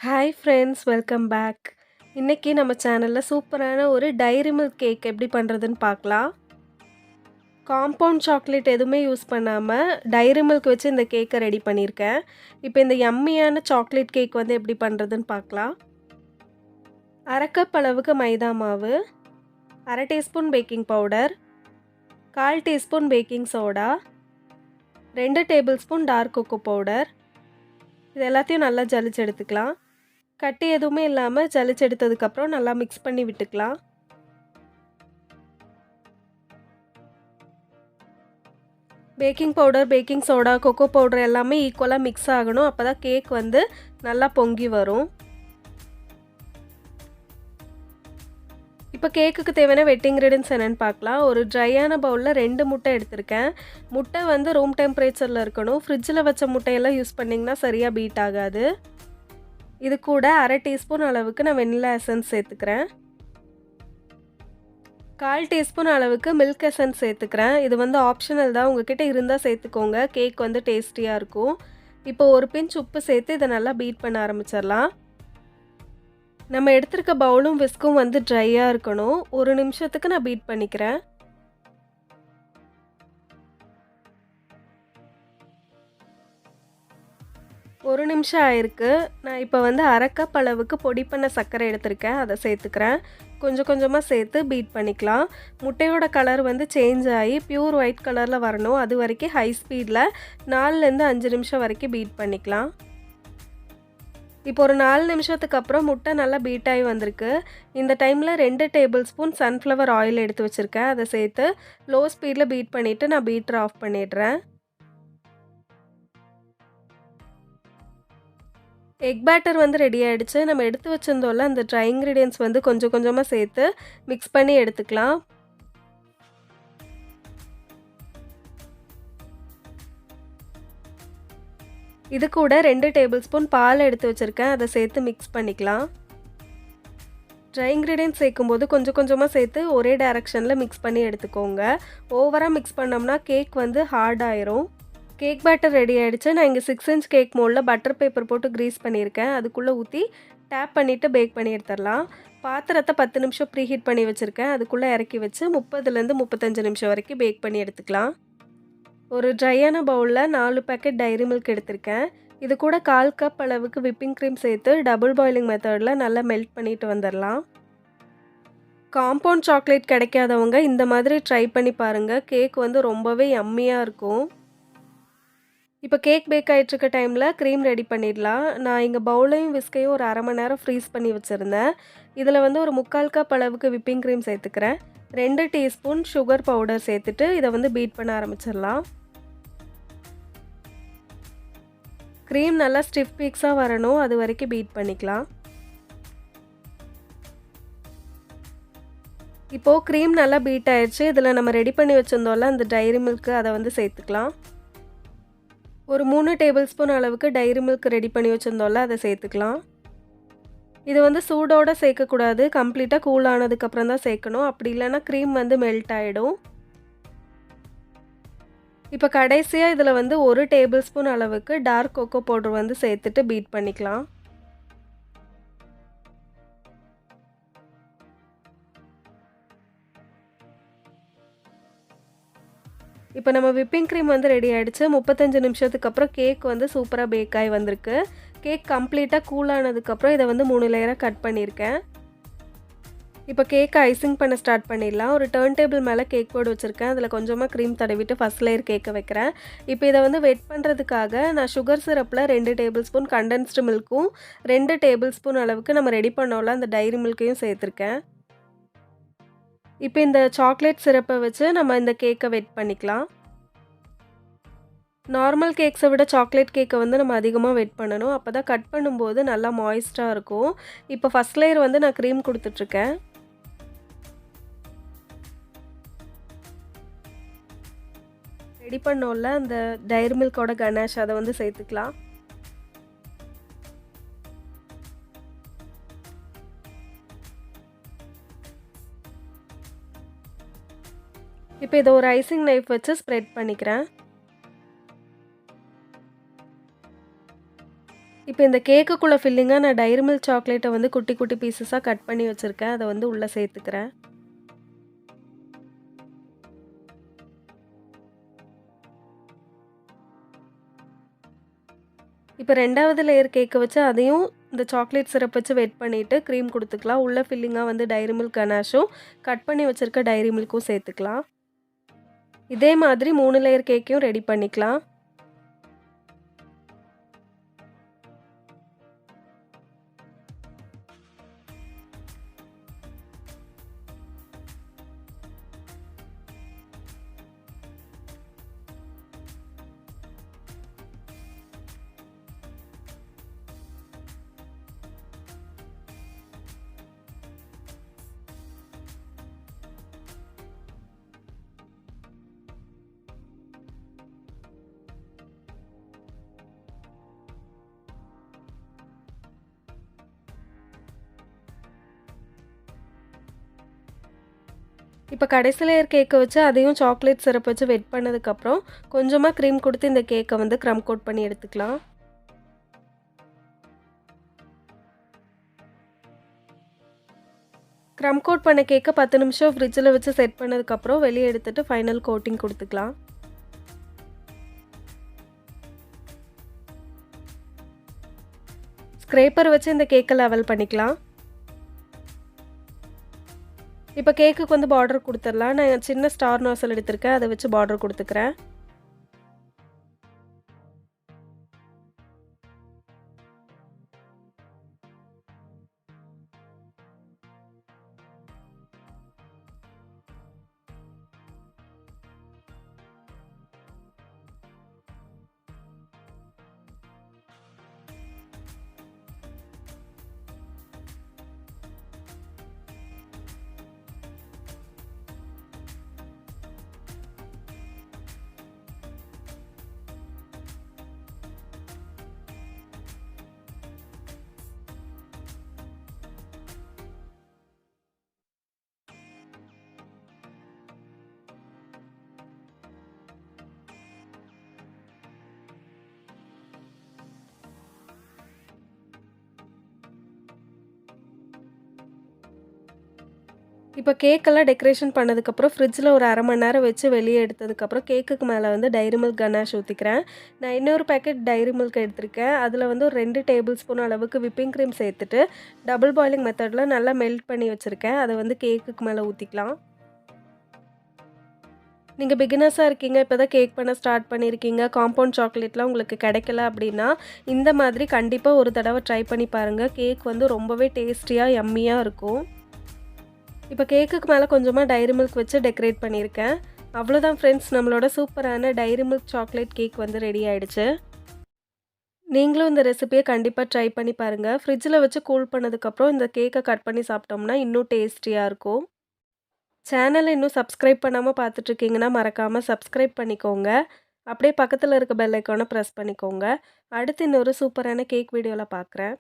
Hi friends, welcome back. இன்னைக்கு நம்ம சேனலில் சூப்பரான ஒரு டைரி மில்க் கேக் எப்படி பண்ணுறதுன்னு பார்க்கலாம். காம்பவுண்ட் சாக்லேட் எதுவுமே யூஸ் பண்ணாமல் டைரி மில்க் வச்சு இந்த கேக்கை ரெடி பண்ணியிருக்கேன். இப்போ இந்த யம்மியான சாக்லேட் கேக் வந்து எப்படி பண்ணுறதுன்னு பார்க்கலாம். 1/2 கப் அளவுக்கு மைதா மாவு, 1/2 teaspoon baking powder, 1/4 teaspoon baking soda, 2 tablespoon dark cocoa powder. இது எல்லாத்தையும் நல்லா ஜலிச்சு எடுத்துக்கலாம். கட்டி எதுவுமே இல்லாமல் ஜலிச்சு எடுத்ததுக்கப்புறம் நல்லா மிக்ஸ் பண்ணி விட்டுக்கலாம். Baking powder, baking soda, cocoa powder எல்லாமே ஈக்குவலாக மிக்ஸ் ஆகணும். அப்போ தான் கேக் வந்து நல்லா பொங்கி வரும். இப்போ கேக்குக்கு தேவையான வெட் இன்க்ரீடியன்ட்ஸ் என்னென்னு பார்க்கலாம். ஒரு ட்ரையான பவுலில் 2 முட்டை எடுத்திருக்கேன். முட்டை வந்து ரூம் டெம்பரேச்சரில் இருக்கணும். ஃப்ரிட்ஜில் வச்ச முட்டையெல்லாம் யூஸ் பண்ணிங்கன்னா சரியாக பீட் ஆகாது. இது கூட 1/2 டீஸ்பூன் அளவுக்கு நான் வெண்ணிலா எசன்ஸ் சேர்த்துக்கிறேன். 1/4 டீஸ்பூன் அளவுக்கு மில்க் எசன்ஸ் சேர்த்துக்கிறேன். இது வந்து ஆப்ஷனல் தான், உங்ககிட்ட இருந்தால் சேர்த்துக்கோங்க. கேக் வந்து டேஸ்டியாக இருக்கும். இப்போ ஒரு பிஞ்ச் உப்பு சேர்த்து இதை நல்லா பீட் பண்ண ஆரம்பிச்சிடலாம். நம்ம எடுத்திருக்க பவுலும் விஸ்கும் வந்து ட்ரையாக இருக்கணும். 1 நிமிஷத்துக்கு நான் பீட் பண்ணிக்கிறேன். ஒரு நிமிஷம் ஆயிருக்கு. நான் இப்போ வந்து 1/2 கப் அளவுக்கு பொடி பண்ண சர்க்கரை எடுத்திருக்கேன். அதை சேர்த்துக்கிறேன். கொஞ்சம் கொஞ்சமாக சேர்த்து பீட் பண்ணிக்கலாம். முட்டையோட கலர் வந்து சேஞ்ச் ஆகி பியூர் ஒயிட் கலரில் வரணும். அது வரைக்கும் ஹை ஸ்பீடில் 4லேருந்து 5 நிமிஷம் வரைக்கும் பீட் பண்ணிக்கலாம். இப்போ ஒரு 4 நிமிஷத்துக்கு அப்புறம் முட்டை நல்லா பீட் ஆகி வந்திருக்கு. இந்த டைமில் 2 டேபிள் ஸ்பூன் சன்ஃப்ளவர் ஆயில் எடுத்து வச்சுருக்கேன். அதை சேர்த்து லோ ஸ்பீடில் பீட் பண்ணிவிட்டு நான் பீட்டரை ஆஃப் பண்ணிடுறேன். எக் பேட்டர் வந்து ரெடி ஆகிடுச்சு. நம்ம எடுத்து வச்சிருந்தோம்ல அந்த ட்ரை இன்க்ரீடியன்ட்ஸ் வந்து கொஞ்சம் கொஞ்சமாக சேர்த்து மிக்ஸ் பண்ணி எடுத்துக்கலாம். இது கூட 2 டேபிள் ஸ்பூன் பால் எடுத்து வச்சுருக்கேன். அதை சேர்த்து மிக்ஸ் பண்ணிக்கலாம். ட்ரை இன்க்ரீடியன்ட்ஸ் சேர்க்கும்போது கொஞ்சம் கொஞ்சமாக சேர்த்து ஒரே டைரெக்ஷனில் மிக்ஸ் பண்ணி எடுத்துக்கோங்க. ஓவராக மிக்ஸ் பண்ணோம்னா கேக் வந்து ஹார்ட் ஆயிரும். கேக் பேட்டர் ரெடி ஆகிடுச்சு. நான் இங்கே 6 இன்ச் கேக் மோல்டில் பட்டர் பேப்பர் போட்டு க்ரீஸ் பண்ணியிருக்கேன். அதுக்குள்ளே ஊற்றி டேப் பண்ணிவிட்டு பேக் பண்ணி எடுத்துடலாம். பாத்திரத்தை 10 நிமிஷம் ப்ரீஹீட் பண்ணி வச்சுருக்கேன். அதுக்குள்ளே இறக்கி வச்சு 30லேருந்து 35 நிமிஷம் வரைக்கும் பேக் பண்ணி எடுத்துக்கலாம். ஒரு ட்ரையான பவுலில் 4 பேக்கெட் டைரி மில்க் எடுத்திருக்கேன். இது கூட 1/4 கப் அளவுக்கு விப்பிங் க்ரீம் சேர்த்து டபுள் பாயிலிங் மெத்தடில் நல்லா மெல்ட் பண்ணிட்டு வந்துடலாம். காம்பவுண்ட் சாக்லேட் கிடைக்காதவங்க இந்த மாதிரி ட்ரை பண்ணி பாருங்கள். கேக் வந்து ரொம்பவே யம்மியாக இருக்கும். இப்போ கேக் பேக் ஆகிட்டுருக்க டைமில் க்ரீம் ரெடி பண்ணிடலாம். நான் இங்கே பவுலையும் விஸ்கையும் ஒரு 1/2 மணி நேரம் ஃப்ரீஸ் பண்ணி வச்சுருந்தேன். இதில் வந்து ஒரு 3/4 கப் அளவுக்கு விப்பிங் க்ரீம் சேர்த்துக்கிறேன். 2 டீஸ்பூன் சுகர் பவுடர் சேர்த்துட்டு இதை வந்து பீட் பண்ண ஆரம்பிச்சிடலாம். க்ரீம் நல்லா ஸ்டிஃப் பீக்ஸாக வரணும். அது வரைக்கும் பீட் பண்ணிக்கலாம். இப்போது க்ரீம் நல்லா பீட் ஆயிடுச்சு. இதில் நம்ம ரெடி பண்ணி வச்சுருந்தோம்ல அந்த டைரி மில்க்கு அதை வந்து சேர்த்துக்கலாம். ஒரு 3 டேபிள் ஸ்பூன் அளவுக்கு டைரி மில்க் ரெடி பண்ணி வச்சுருந்தோம்ல அதை சேர்த்துக்கலாம். இது வந்து சூடோடு சேர்க்கக்கூடாது. கம்ப்ளீட்டாக கூல் ஆனதுக்கப்புறம் தான் சேர்க்கணும். அப்படி இல்லைன்னா க்ரீம் வந்து மெல்ட் ஆகிடும். இப்போ கடைசியாக இதில் வந்து 1 டேபிள் ஸ்பூன் அளவுக்கு டார்க் கொக்கோ பவுடர் வந்து சேர்த்துட்டு பீட் பண்ணிக்கலாம். இப்போ நம்ம விப்பிங் க்ரீம் வந்து ரெடி ஆகிடுச்சு. 35 நிமிஷத்துக்கு அப்புறம் கேக் வந்து சூப்பராக பேக் ஆகி வந்திருக்கு. கேக் கம்ப்ளீட்டாக கூல் ஆனதுக்கப்புறம் இதை வந்து 3 லேயராக கட் பண்ணியிருக்கேன். இப்போ கேக்கை ஐசிங் பண்ண ஸ்டார்ட் பண்ணிடலாம். ஒரு டர்ன் டேபிள் மேலே கேக் போர்டு வச்சுருக்கேன். அதில் கொஞ்சமாக க்ரீம் தடவிட்டு ஃபஸ்ட் லேயர் கேக்கை வைக்கிறேன். இப்போ இதை வந்து வெட் பண்ணுறதுக்காக நான் சுகர் சிரப்பில் 2 டேபிள் ஸ்பூன் கண்டென்ஸ்டு மில்க்கும் 2 டேபிள் ஸ்பூன் அளவுக்கு நம்ம ரெடி பண்ணோம்ல அந்த டைரி மில்க்கையும் சேர்த்துருக்கேன். இப்போ இந்த சாக்லேட் சிரப்பை வச்சு நம்ம இந்த கேக்கை வெட் பண்ணிக்கலாம். நார்மல் கேக்ஸை விட சாக்லேட் கேக்கை வந்து நம்ம அதிகமாக வெட் பண்ணணும். அப்போ தான் கட் பண்ணும்போது நல்லா மாய்ஸ்டாக இருக்கும். இப்போ ஃபஸ்ட் லேயர் வந்து நான் க்ரீம் கொடுத்துட்ருக்கேன். ரெடி பண்ணோம்ல அந்த டைரி மில்கோட கணேஷ் அதை வந்து சேர்த்துக்கலாம். இப்போ இதை ஒரு ஐசிங் நைஃப் வச்சு ஸ்ப்ரெட் பண்ணிக்கிறேன். இப்போ இப்போ இந்த கேக்குக்குள்ள ஃபில்லிங்கா நான் டைரி மில்க் சாக்லேட்ட வந்து குட்டி குட்டி பீசஸா கட் பண்ணி வச்சிருக்கேன். அத வந்து உள்ள சேர்த்துக்கிறேன். இப்போ 2வது லேயர் கேக்க வச்சு அதையும் இந்த சாக்லேட் சிரப் வச்சு வெட் பண்ணிட்டு க்ரீம் குடுத்துக்கலாம். உள்ள ஃபில்லிங்கா வந்து டைரி மில்க் கனாஷும், கட் பண்ணி வச்சிருக்க டைரி மில்க்கும் சேர்த்துக்கலாம். இதே மாதிரி 3 லேயர் கேக்கையும் ரெடி பண்ணிக்கலாம். இப்போ கடைசி லேயர் கேக்க வச்சு அதையும் சாக்லேட் சிரப் வச்சு வெட் பண்ணதுக்கப்புறம், கொஞ்சமா க்ரீம் குடுத்து இந்த கேக்க வந்து க்ரம் கோட் பண்ணி எடுத்துக்கலாம். க்ரம் கோட் பண்ண கேக்க 10 நிமிஷம் ஃப்ரிட்ஜில வச்சு செட் பண்ணதுக்கப்புறம் வெளிய எடுத்துட்டு ஃபைனல் கோட்டிங் குடுத்துக்கலாம். ஸ்க்ரேப்பர் வச்சு இந்த கேக்க லெவல் பண்ணிக்கலாம். இப்போ கேக்குக்கு வந்து பார்டர் குடுத்துடலாம். நான் சின்ன ஸ்டார் நாசல் எடுத்திருக்கேன். அத வச்சு பார்டர் குடுத்துக்கிறேன். இப்போ கேக்கெல்லாம் டெக்கரேஷன் பண்ணதுக்கப்புறம் ஃப்ரிட்ஜில் ஒரு 1/2 மணி நேரம் வச்சு வெளியே எடுத்ததுக்கப்புறம் கேக்குக்கு மேலே வந்து டைரி மில்க் கனாஷ் ஊற்றிக்கிறேன். நான் இன்னொரு பேக்கெட் டைரி மில்க் எடுத்திருக்கேன். அதில் வந்து ஒரு 2 டேபிள் ஸ்பூன் அளவுக்கு விப்பிங் க்ரீம் சேர்த்துட்டு டபுள் பாயிலிங் மெத்தடில் நல்லா மெல்ட் பண்ணி வச்சுருக்கேன். அதை வந்து கேக்குக்கு மேலே ஊற்றிக்கலாம். நீங்கள் பிகினர்ஸாக இருக்கீங்க, இப்போ தான் கேக் பண்ண ஸ்டார்ட் பண்ணியிருக்கீங்க, காம்பவுண்ட் சாக்லேட்லாம் உங்களுக்கு கிடைக்கல அப்படின்னா இந்த மாதிரி கண்டிப்பாக ஒரு தடவை ட்ரை பண்ணி பாருங்கள். கேக் வந்து ரொம்பவே டேஸ்டியாக யம்மியாக இருக்கும். இப்போ கேக்குக்கு மேலே கொஞ்சமாக டைரி மில்க் வச்சு டெக்கரேட் பண்ணியிருக்கேன். அவ்வளோதான் ஃப்ரெண்ட்ஸ், நம்மளோட சூப்பரான டைரி மில்க் சாக்லேட் கேக் வந்து ரெடி ஆகிடுச்சு. நீங்களும் இந்த ரெசிபியை கண்டிப்பாக ட்ரை பண்ணி பாருங்கள். ஃப்ரிட்ஜில் வச்சு கூல் பண்ணதுக்கப்புறம் இந்த கேக்கை கட் பண்ணி சாப்பிட்டோம்னா இன்னும் டேஸ்டியாக இருக்கும். சேனலை இன்னும் சப்ஸ்கிரைப் பண்ணாமல் பார்த்துட்ருக்கீங்கன்னா மறக்காமல் சப்ஸ்கிரைப் பண்ணிக்கோங்க. அப்படியே பக்கத்தில் இருக்க பெல் ஐக்கானை ப்ரெஸ் பண்ணிக்கோங்க. அடுத்து இன்னொரு சூப்பரான கேக் வீடியோவில் பார்க்குறேன்.